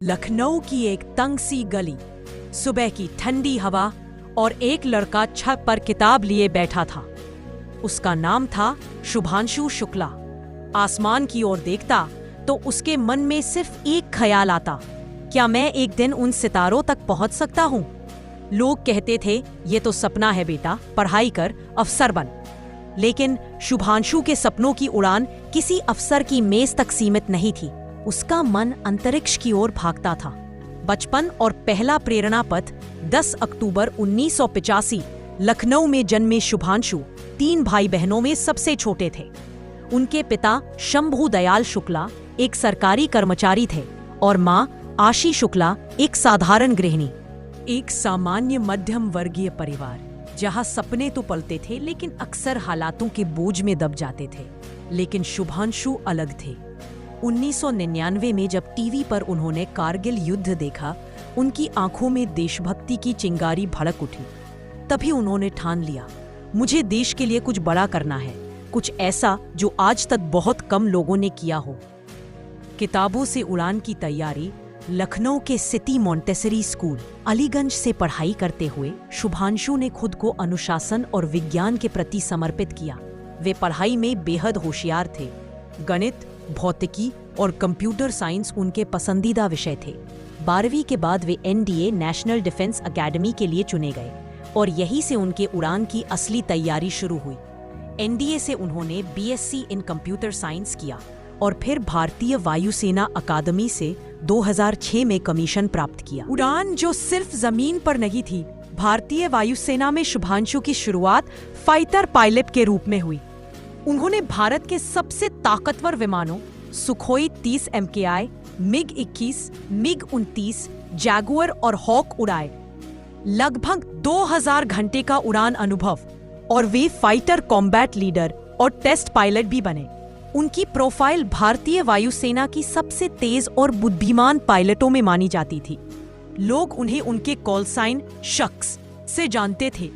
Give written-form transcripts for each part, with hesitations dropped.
लखनऊ की एक तंग सी गली, सुबह की ठंडी हवा और एक लड़का छत पर किताब लिए बैठा था। उसका नाम था शुभांशु शुक्ला। आसमान की ओर देखता तो उसके मन में सिर्फ एक ख्याल आता, क्या मैं एक दिन उन सितारों तक पहुंच सकता हूं? लोग कहते थे, ये तो सपना है बेटा, पढ़ाई कर, अफसर बन। लेकिन शुभांशु के सपनों की उड़ान किसी अफसर की मेज तक सीमित नहीं थी। उसका मन अंतरिक्ष की ओर भागता था। बचपन और पहला प्रेरणा पथ 10 अक्टूबर 1985 लखनऊ में जन्मे शुभांशु 3 भाई बहनों में सबसे छोटे थे। उनके पिता शंभू दयाल शुक्ला एक सरकारी कर्मचारी थे और मां आशी शुक्ला एक साधारण गृहिणी। एक सामान्य मध्यम वर्गीय परिवार, जहां सपने तो पलते थे लेकिन अक्सर हालातों के बोझ में दब जाते थे। लेकिन शुभांशु अलग थे। 1999 में जब टीवी पर उन्होंने कारगिल युद्ध देखा, उनकी आंखों में देशभक्ति की चिंगारी भड़क उठी। तभी उन्होंने ठान लिया, मुझे देश के लिए कुछ बड़ा करना है, कुछ ऐसा जो आज तक बहुत कम लोगों ने किया हो। किताबों से उड़ान की तैयारी। लखनऊ के सिटी मॉन्टेसरी स्कूल अलीगंज से पढ़ाई करते हुए शुभांशु ने खुद को अनुशासन और विज्ञान के प्रति समर्पित किया। वे पढ़ाई में बेहद होशियार थे। गणित, भौतिकी और कंप्यूटर साइंस उनके पसंदीदा विषय थे। 12वीं के बाद वे एनडीए नेशनल डिफेंस एकेडमी के लिए चुने गए और यहीं से उनके उड़ान की असली तैयारी शुरू हुई। एनडीए से उन्होंने बीएससी इन कंप्यूटर साइंस किया और फिर भारतीय वायुसेना अकादमी से 2006 में कमीशन प्राप्त किया। उड़ान जो सिर्फ जमीन पर नहीं थी, भारतीय वायुसेना में शुभांशु की शुरुआत फाइटर पायलट के रूप में हुई। उन्होंने भारत के सबसे ताकतवर विमानों Sukhoi 30 MKI, MiG 21, MiG 29, Jaguar और हॉक उड़ाए। लगभग 2000 घंटे का उड़ान अनुभव और वे फाइटर कॉम्बैट लीडर और टेस्ट पायलट भी बने। उनकी प्रोफाइल भारतीय वायुसेना की सबसे तेज और बुद्धिमान पायलटों में मानी जाती थी। लोग उन्हें उनके कॉल साइन शख्स से जानते थे।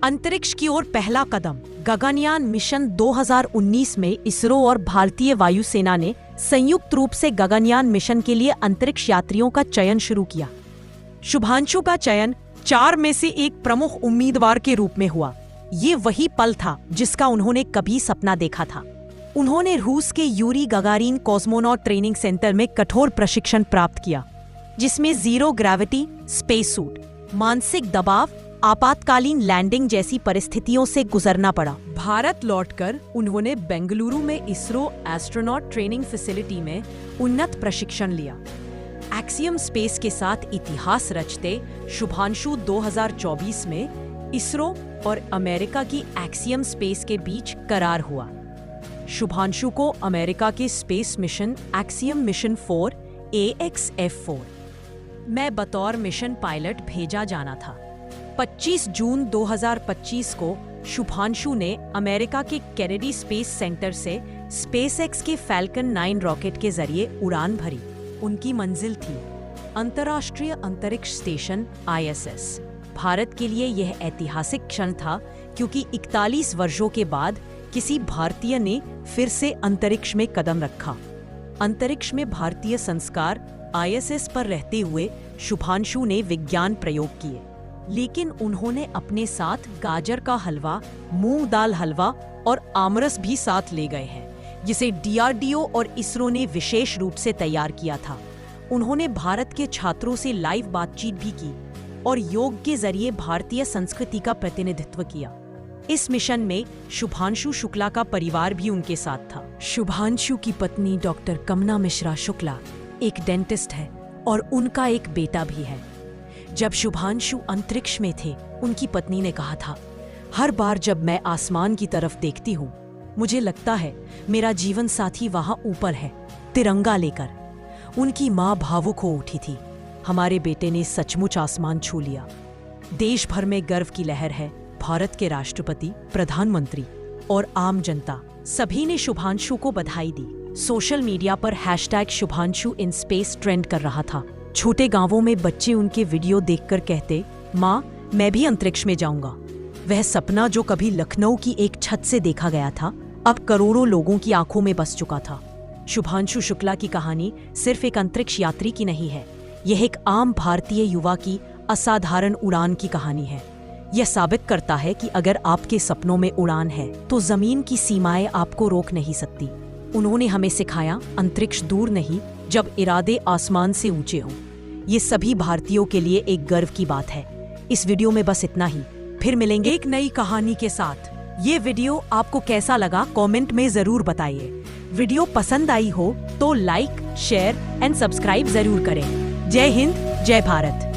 अंतरिक्ष की ओर पहला कदम। गगनयान मिशन 2019 में इसरो और भारतीय वायुसेना ने संयुक्त रूप से गगनयान मिशन के लिए अंतरिक्ष यात्रियों का चयन शुरू किया। शुभांशु का चयन 4 में से एक प्रमुख उम्मीदवार के रूप में हुआ। ये वही पल था जिसका उन्होंने कभी सपना देखा था। उन्होंने रूस के Yuri Gagarin cosmonaut training centre में कठोर प्रशिक्षण प्राप्त किया, जिसमें जीरो ग्रेविटी स्पेस सूट, मानसिक दबाव, आपातकालीन लैंडिंग जैसी परिस्थितियों से गुजरना पड़ा। भारत लौटकर उन्होंने बेंगलुरु में इसरो एस्ट्रोनॉट ट्रेनिंग फैसिलिटी में उन्नत प्रशिक्षण लिया। एक्सियम स्पेस के साथ इतिहास रचते शुभांशु 2024 में इसरो और अमेरिका की एक्सियम स्पेस के बीच करार हुआ। शुभांशु को अमेरिका के space mission axiom mission 4 AXF4 में बतौर मिशन पायलट भेजा जाना था। 25 जून 2025 को शुभांशु ने अमेरिका के कैनेडी स्पेस सेंटर से स्पेसएक्स के फैल्कन 9 रॉकेट के जरिए उड़ान भरी। उनकी मंजिल थी अंतर्राष्ट्रीय अंतरिक्ष स्टेशन ISS। भारत के लिए यह ऐतिहासिक क्षण था क्योंकि 41 वर्षों के बाद किसी भारतीय ने फिर से अंतरिक्ष में कदम रखा। अंतरिक्ष में भारतीय संस्कार ISS पर रहते हुए शुभांशु ने विज्ञान प्रयोग किए, लेकिन उन्होंने अपने साथ गाजर का हलवा, मूंग दाल हलवा और आमरस भी साथ ले गए हैं, जिसे DRDO और इसरो ने विशेष रूप से तैयार किया था। उन्होंने भारत के छात्रों से लाइव बातचीत भी की और योग के जरिए भारतीय संस्कृति का प्रतिनिधित्व किया। इस मिशन में शुभांशु शुक्ला का परिवार भी उनके साथ था। शुभांशु की पत्नी डॉक्टर कमना मिश्रा शुक्ला एक डेंटिस्ट है और उनका एक बेटा भी है। जब शुभांशु अंतरिक्ष में थे, उनकी पत्नी ने कहा था, हर बार जब मैं आसमान की तरफ देखती हूँ, मुझे लगता है मेरा जीवन साथी वहां ऊपर है, तिरंगा लेकर। उनकी माँ भावुक हो उठी थी। हमारे बेटे ने सचमुच आसमान छू लिया। देश भर में गर्व की लहर है। भारत के राष्ट्रपति, प्रधानमंत्री और आम जनता सभी ने शुभांशु को बधाई दी। सोशल मीडिया पर #शुभांशु इन स्पेस ट्रेंड कर रहा था। छोटे गांवों में बच्चे उनके वीडियो देखकर कहते, माँ मैं भी अंतरिक्ष में जाऊंगा। वह सपना जो कभी लखनऊ की एक छत से देखा गया था, अब करोड़ों लोगों की आंखों में बस चुका था। शुभांशु शुक्ला की कहानी सिर्फ एक अंतरिक्ष यात्री की नहीं है, यह एक आम भारतीय युवा की असाधारण उड़ान की कहानी है। यह साबित करता है कि अगर आपके सपनों में उड़ान है तो जमीन की सीमाएं आपको रोक नहीं सकती। उन्होंने हमें सिखाया अंतरिक्ष दूर नहीं, जब इरादे आसमान से ऊंचे हों। ये सभी भारतीयों के लिए एक गर्व की बात है। इस वीडियो में बस इतना ही, फिर मिलेंगे एक नई कहानी के साथ। ये वीडियो आपको कैसा लगा कमेंट में जरूर बताइए। वीडियो पसंद आई हो तो लाइक, शेयर एंड सब्सक्राइब जरूर करें। जय हिंद, जय भारत।